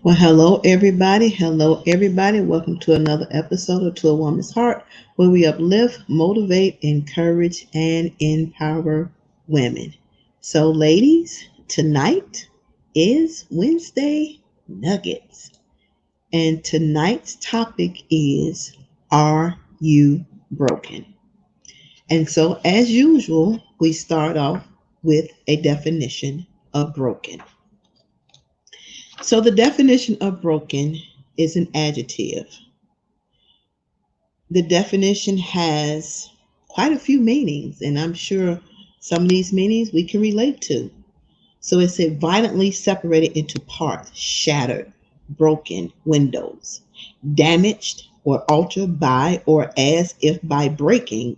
Well, hello, everybody. Hello, everybody. Welcome to another episode of To a Woman's Heart, where we uplift, motivate, encourage, and empower women. So, ladies, tonight is Wednesday Nuggets, and tonight's topic is Are You Broken? And so, as usual, we start off with a definition of broken. So, the definition of broken is an adjective. The definition has quite a few meanings, and I'm sure some of these meanings we can relate to. So, it said violently separated into parts, shattered, broken windows, damaged or altered by or as if by breaking,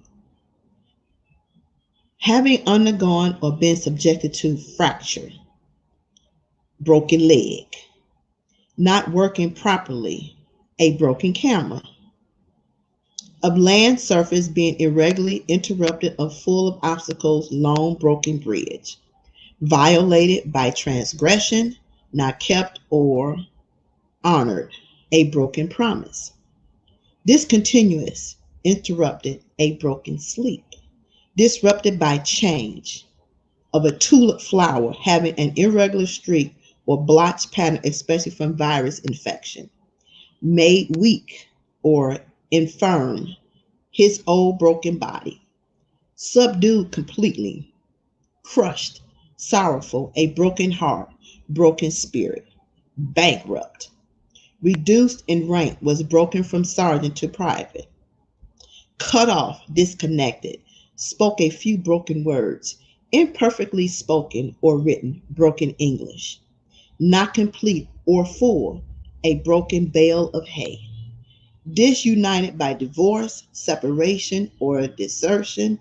having undergone or been subjected to fracture, broken leg, not working properly, a broken camera, of land surface being irregularly interrupted or full of obstacles, long broken bridge, violated by transgression, not kept or honored, a broken promise, discontinuous, interrupted, a broken sleep, disrupted by change, of a tulip flower having an irregular streak or blotch pattern, especially from virus infection, made weak or infirm, his old broken body, subdued completely, crushed, sorrowful, a broken heart, broken spirit, bankrupt, reduced in rank, was broken from sergeant to private, cut off, disconnected, spoke a few broken words, imperfectly spoken or written, broken English, not complete or full, a broken bale of hay, disunited by divorce, separation, or desertion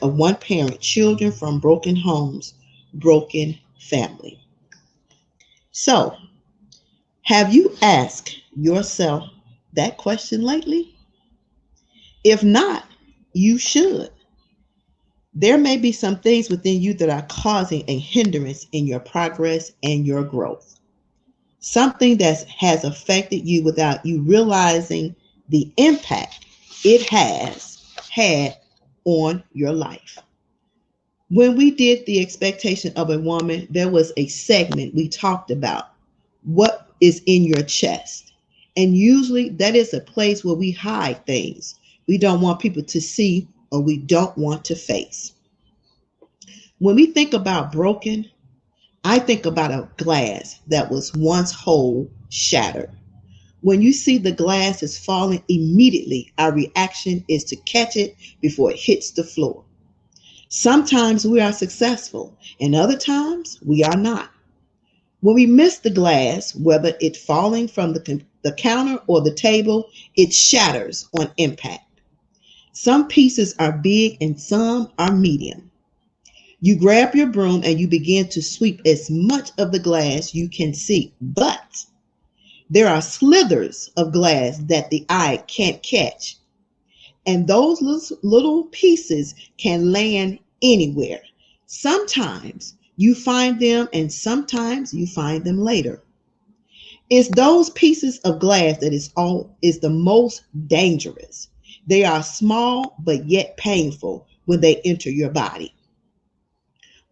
of one parent, children from broken homes, broken family. So, have you asked yourself that question lately? If not, you should. There may be some things within you that are causing a hindrance in your progress and your growth. Something that has affected you without you realizing the impact it has had on your life. When we did the expectation of a woman, there was a segment we talked about what is in your chest. And usually that is a place where we hide things we don't want people to see or we don't want to face. When we think about broken, I think about a glass that was once whole shattered. When you see the glass is falling, immediately our reaction is to catch it before it hits the floor. Sometimes we are successful, and other times we are not. When we miss the glass, whether it's falling from the counter or the table, it shatters on impact. Some pieces are big and some are medium. You grab your broom and you begin to sweep as much of the glass you can see, but there are slithers of glass that the eye can't catch. And those little pieces can land anywhere. Sometimes you find them and sometimes you find them later. It's those pieces of glass that is the most dangerous. They are small but yet painful when they enter your body.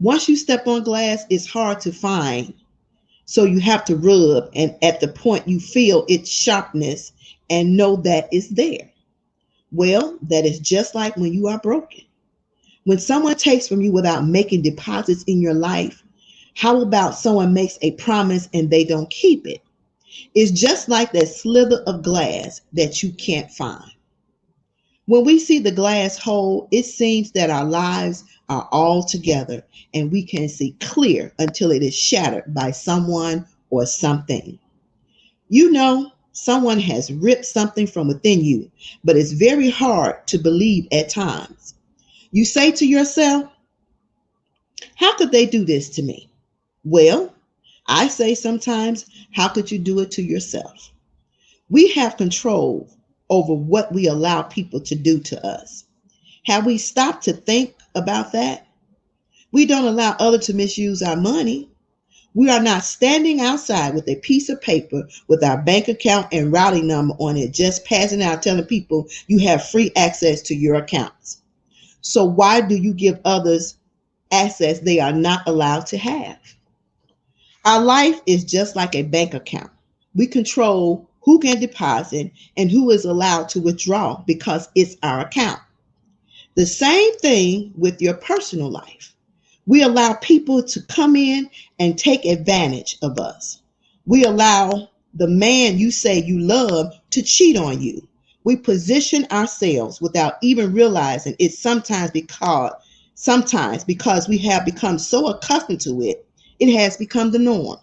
Once you step on glass, it's hard to find. So you have to rub, and at the point you feel its sharpness and know that it's there. Well, that is just like when you are broken. When someone takes from you without making deposits in your life, how about someone makes a promise and they don't keep it? It's just like that slither of glass that you can't find. When we see the glass whole, it seems that our lives are all together and we can see clear until it is shattered by someone or something. You know, someone has ripped something from within you, but it's very hard to believe at times. You say to yourself, how could they do this to me? Well, I say sometimes, how could you do it to yourself? We have control over what we allow people to do to us. Have we stopped to think about that? We don't allow others to misuse our money. We are not standing outside with a piece of paper with our bank account and routing number on it, just passing out telling people you have free access to your accounts. So why do you give others access they are not allowed to have? Our life is just like a bank account. We control who can deposit and who is allowed to withdraw because it's our account. The same thing with your personal life. We allow people to come in and take advantage of us. We allow the man you say you love to cheat on you. We position ourselves without even realizing it's sometimes because we have become so accustomed to it, it has become the norm.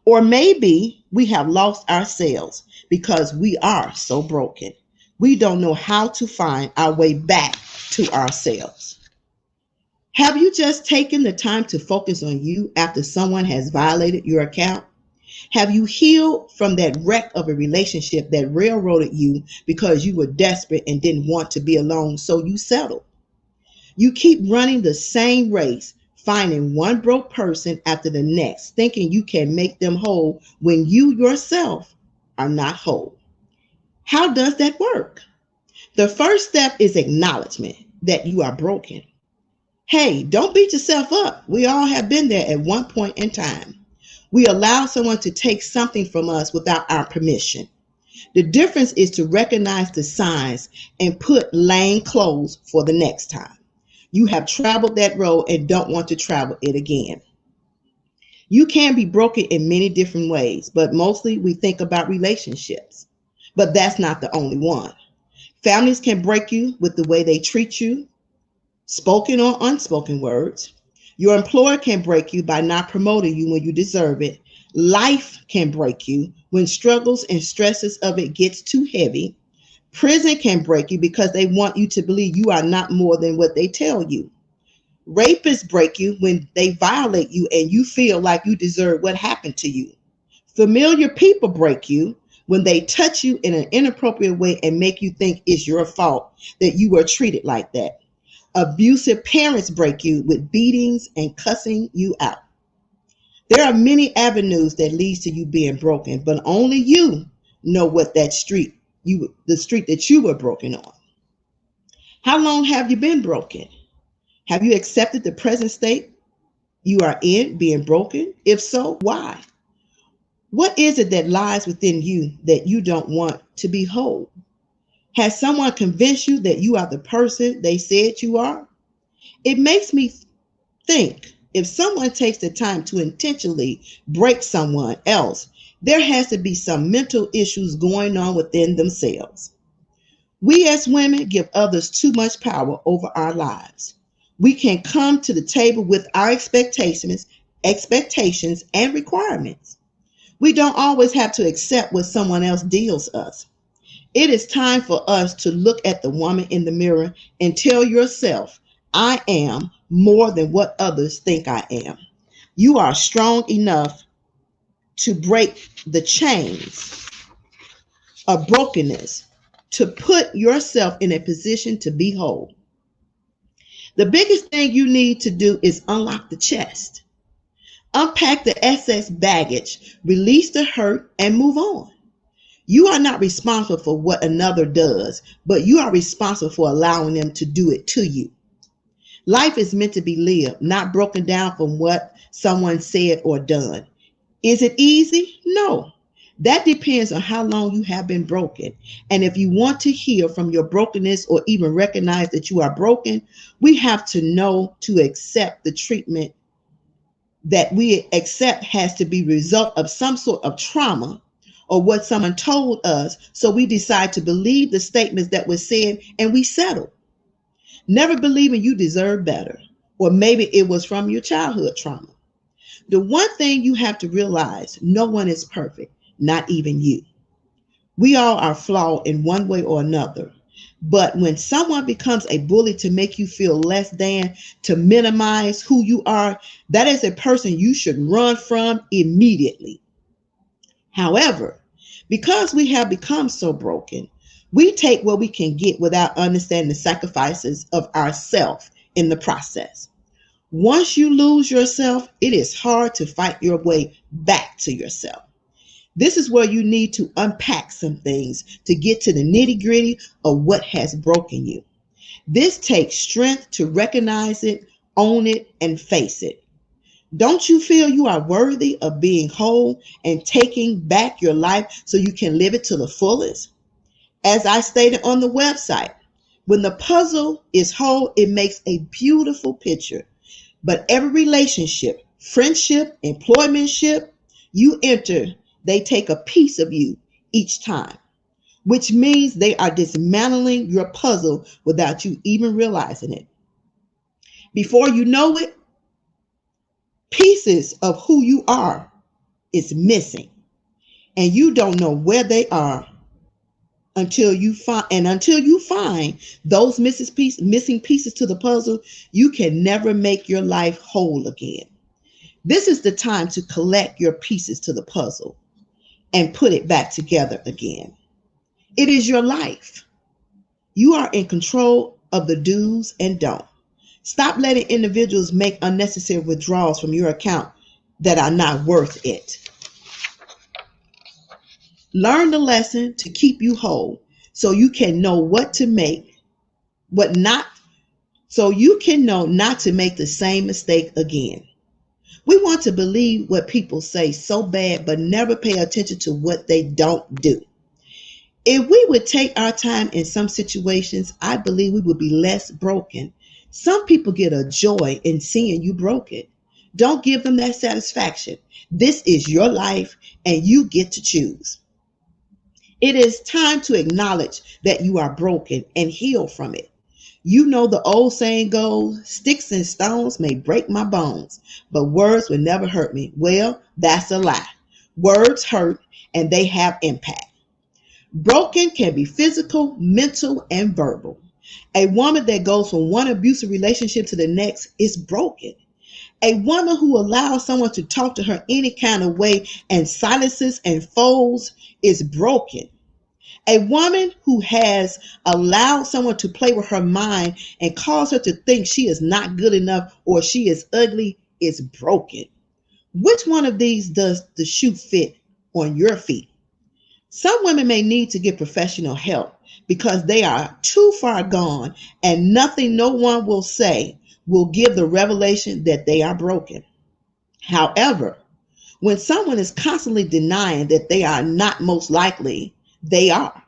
Or maybe we have lost ourselves because we are so broken. We don't know how to find our way back to ourselves. Have you just taken the time to focus on you after someone has violated your account? Have you healed from that wreck of a relationship that railroaded you because you were desperate and didn't want to be alone, so you settled? You keep running the same race, finding one broke person after the next, thinking you can make them whole when you yourself are not whole. How does that work? The first step is acknowledgement that you are broken. Hey, don't beat yourself up. We all have been there at one point in time. We allow someone to take something from us without our permission. The difference is to recognize the signs and put lane closed for the next time. You have traveled that road and don't want to travel it again. You can be broken in many different ways, but mostly we think about relationships. But that's not the only one. Families can break you with the way they treat you, spoken or unspoken words. Your employer can break you by not promoting you when you deserve it. Life can break you when struggles and stresses of it gets too heavy. Prison can break you because they want you to believe you are not more than what they tell you. Rapists break you when they violate you and you feel like you deserve what happened to you. Familiar people break you when they touch you in an inappropriate way and make you think it's your fault that you were treated like that. Abusive parents break you with beatings and cussing you out. There are many avenues that leads to you being broken, but only you know what the street that you were broken on. How long have you been broken? Have you accepted the present state you are in, being broken? If so, why? What is it that lies within you that you don't want to be whole? Has someone convinced you that you are the person they said you are? It makes me think if someone takes the time to intentionally break someone else, there has to be some mental issues going on within themselves. We as women give others too much power over our lives. We can come to the table with our expectations and requirements. We don't always have to accept what someone else deals us. It is time for us to look at the woman in the mirror and tell yourself, I am more than what others think I am. You are strong enough to break the chains of brokenness, to put yourself in a position to be whole. The biggest thing you need to do is unlock the chest, unpack the excess baggage, release the hurt, and move on. You are not responsible for what another does, but you are responsible for allowing them to do it to you. Life is meant to be lived, not broken down from what someone said or done. Is it easy? No. That depends on how long you have been broken. And if you want to heal from your brokenness or even recognize that you are broken, we have to know to accept the treatment that we accept has to be result of some sort of trauma or what someone told us. So we decide to believe the statements that were said and we settle. Never believing you deserve better, or maybe it was from your childhood trauma. The one thing you have to realize, no one is perfect, not even you. We all are flawed in one way or another. But when someone becomes a bully to make you feel less than, to minimize who you are, that is a person you should run from immediately. However, because we have become so broken, we take what we can get without understanding the sacrifices of ourselves in the process. Once you lose yourself, it is hard to fight your way back to yourself. This is where you need to unpack some things to get to the nitty gritty of what has broken you. This takes strength to recognize it, own it, and face it. Don't you feel you are worthy of being whole and taking back your life so you can live it to the fullest? As I stated on the website, when the puzzle is whole, it makes a beautiful picture. But every relationship, friendship, employmentship you enter, they take a piece of you each time, which means they are dismantling your puzzle without you even realizing it. Before you know it, pieces of who you are is missing, and you don't know where they are until you find those missing pieces to the puzzle. You can never make your life whole again. This is the time to collect your pieces to the puzzle and put it back together again. It is your life. You are in control of the do's and don'ts. Stop letting individuals make unnecessary withdrawals from your account that are not worth it. Learn the lesson to keep you whole so you can know so you can know not to make the same mistake again. We want to believe what people say so bad, but never pay attention to what they don't do. If we would take our time in some situations, I believe we would be less broken. Some people get a joy in seeing you broken. Don't give them that satisfaction. This is your life and you get to choose. It is time to acknowledge that you are broken and heal from it. You know the old saying goes, sticks and stones may break my bones, but words will never hurt me. Well, that's a lie. Words hurt and they have impact. Broken can be physical, mental, and verbal. A woman that goes from one abusive relationship to the next is broken. A woman who allows someone to talk to her any kind of way and silences and folds is broken. A woman who has allowed someone to play with her mind and cause her to think she is not good enough or she is ugly is broken. Which one of these does the shoe fit on your feet? Some women may need to get professional help because they are too far gone and nothing no one will say will give the revelation that they are broken. However, when someone is constantly denying that they are not, most likely they are.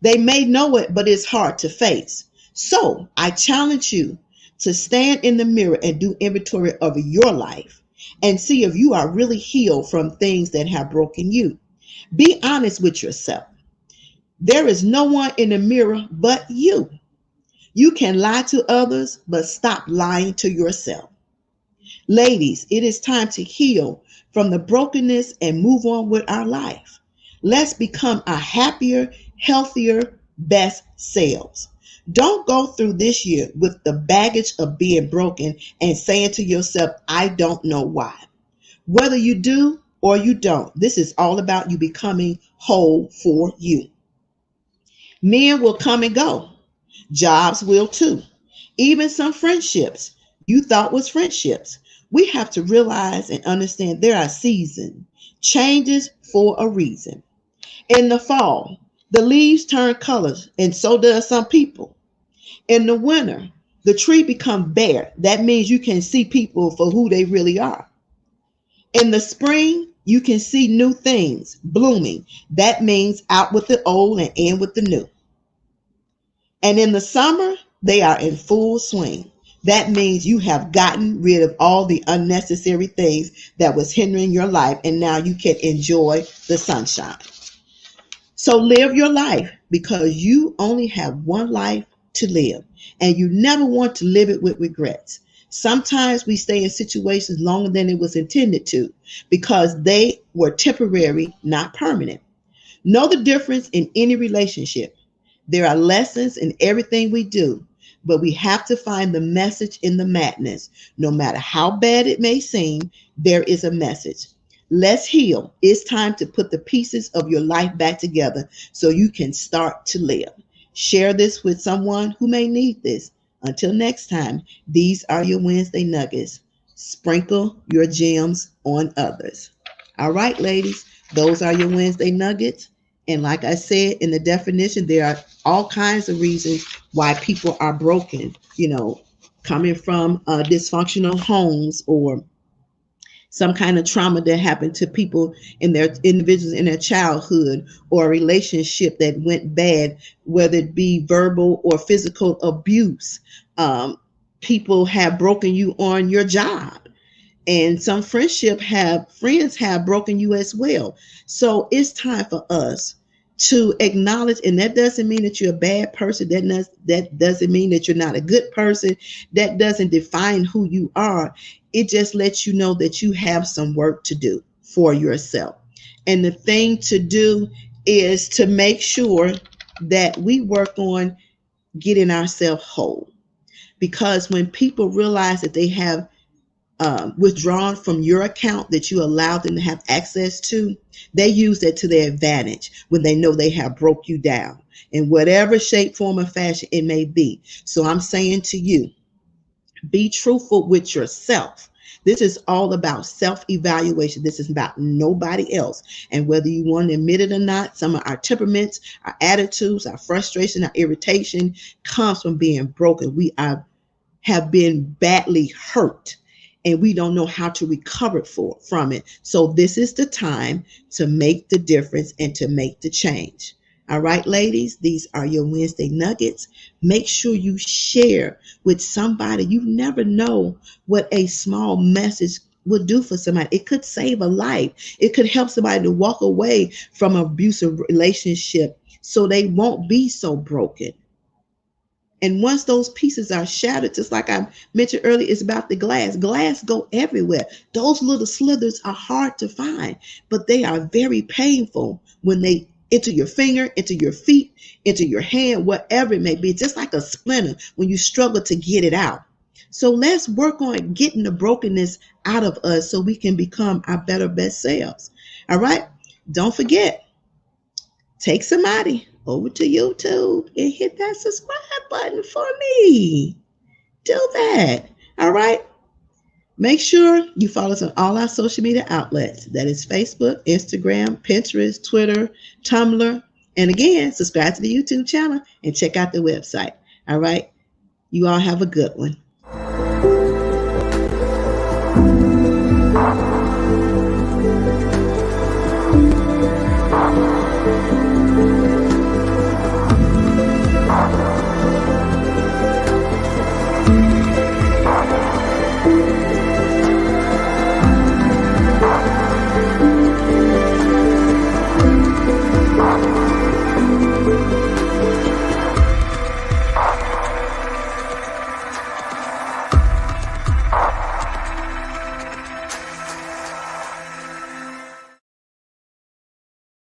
They may know it, but it's hard to face. So I challenge you to stand in the mirror and do inventory of your life and see if you are really healed from things that have broken you. Be honest with yourself. There is no one in the mirror but you. You can lie to others, but stop lying to yourself. Ladies, it is time to heal from the brokenness and move on with our life. Let's become our happier, healthier, best selves. Don't go through this year with the baggage of being broken and saying to yourself, I don't know why. Whether you do or you don't, this is all about you becoming whole for you. Men will come and go. Jobs will too. Even some friendships you thought was friendships. We have to realize and understand there are seasons, changes for a reason. In the fall, the leaves turn colors, and so does some people. In the winter, the tree becomes bare. That means you can see people for who they really are. In the spring, you can see new things blooming. That means out with the old and in with the new. And in the summer, they are in full swing. That means you have gotten rid of all the unnecessary things that was hindering your life, and now you can enjoy the sunshine. So live your life, because you only have one life to live, and you never want to live it with regrets. Sometimes we stay in situations longer than it was intended to because they were temporary, not permanent. Know the difference in any relationship. There are lessons in everything we do, but we have to find the message in the madness. No matter how bad it may seem, there is a message. Let's heal. It's time to put the pieces of your life back together so you can start to live. Share this with someone who may need this. Until next time, these are your Wednesday nuggets. Sprinkle your gems on others. All right, ladies, those are your Wednesday nuggets. And like I said in the definition, there are all kinds of reasons why people are broken, coming from dysfunctional homes or some kind of trauma that happened to people in their individuals in their childhood, or a relationship that went bad, whether it be verbal or physical abuse. People have broken you on your job, and some friends have broken you as well. So it's time for us to acknowledge, and that doesn't mean that you're a bad person. That doesn't mean that you're not a good person. That doesn't define who you are. It just lets you know that you have some work to do for yourself. And the thing to do is to make sure that we work on getting ourselves whole. Because when people realize that they have withdrawn from your account that you allowed them to have access to, they use that to their advantage when they know they have broke you down in whatever shape, form, or fashion it may be. So I'm saying to you, be truthful with yourself. This is all about self-evaluation. This is about nobody else. And whether you want to admit it or not, some of our temperaments, our attitudes, our frustration, our irritation comes from being broken. We have been badly hurt, and we don't know how to recover from it. So this is the time to make the difference and to make the change. All right, ladies, these are your Wednesday nuggets. Make sure you share with somebody. You never know what a small message would do for somebody. It could save a life. It could help somebody to walk away from an abusive relationship so they won't be so broken. And once those pieces are shattered, just like I mentioned earlier, it's about the glass. Glass go everywhere. Those little slithers are hard to find, but they are very painful when they enter your finger, into your feet, into your hand, whatever it may be. Just like a splinter when you struggle to get it out. So let's work on getting the brokenness out of us so we can become our better, best selves. All right? Don't forget, take somebody over to YouTube and hit that subscribe button for me. Do that. All right. Make sure you follow us on all our social media outlets. That is Facebook, Instagram, Pinterest, Twitter, Tumblr. And again, subscribe to the YouTube channel and check out the website. All right. You all have a good one.